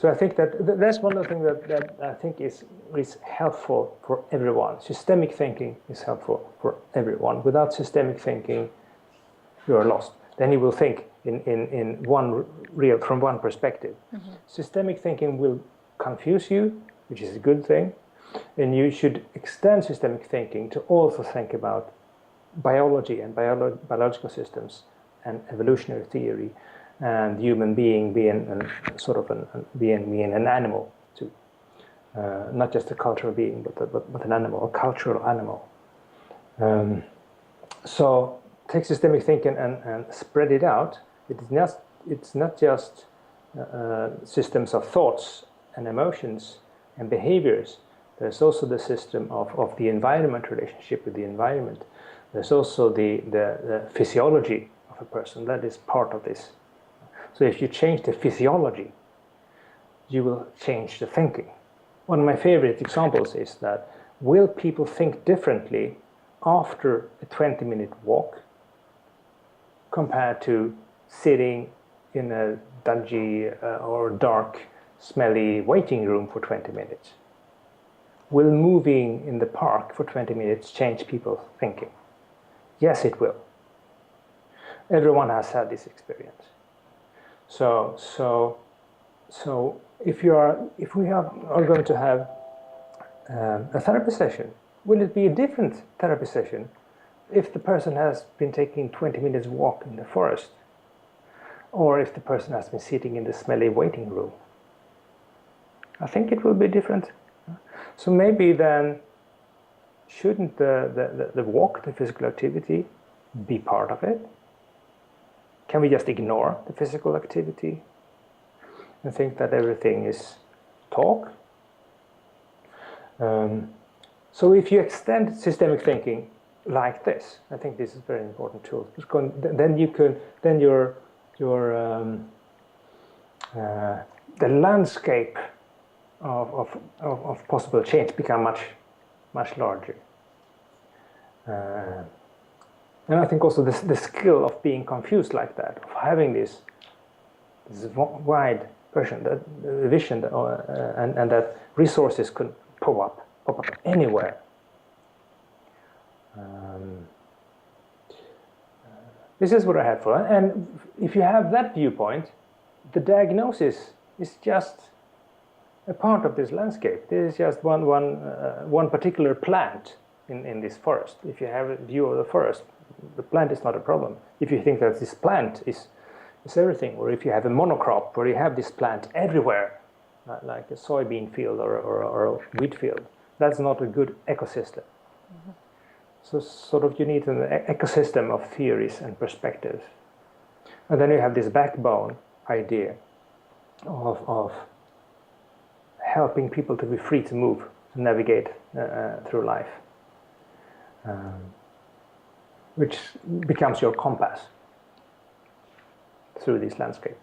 So I think that's one of the things that I think is helpful for everyone. Systemic thinking is helpful for everyone. Without systemic thinking, you are lost. Then you will think from one perspective. Mm-hmm. Systemic thinking will confuse you, which is a good thing, and you should extend systemic thinking to also think about biology and biological systems and evolutionary theory and human being being an animal too, not just a cultural being, but an animal, a cultural animal. So take systemic thinking and spread it out. It's not just systems of thoughts and emotions and behaviors. There's also the system of the environment, relationship with the environment. There's also the physiology of a person. That is part of this. So if you change the physiology, you will change the thinking. One of my favorite examples is that will people think differently after a 20-minute walk compared to sitting in a dungy or dark, smelly waiting room for 20 minutes? Will moving in the park for 20 minutes change people's thinking? Yes, it will. Everyone has had this experience. So if we are going to have a therapy session, will it be a different therapy session if the person has been taking 20 minutes walk in the forest, or if the person has been sitting in the smelly waiting room? I think it will be different. So maybe then, shouldn't the walk, the physical activity, be part of it? Can we just ignore the physical activity and think that everything is talk? So if you extend systemic thinking like this, I think this is a very important tool. Then the landscape of possible change become much larger. And I think also the skill of being confused like that, of having this wide vision, and that resources could pop up anywhere. This is what I have for. And if you have that viewpoint, the diagnosis is just a part of this landscape. This is just one particular plant in this forest. If you have a view of the forest, the plant is not a problem. If you think that this plant is everything, or if you have a monocrop where you have this plant everywhere, like a soybean field or a wheat field, that's not a good ecosystem. Mm-hmm. So sort of you need an ecosystem of theories and perspectives. And then you have this backbone idea of helping people to be free to move, to navigate through life, which becomes your compass through this landscape.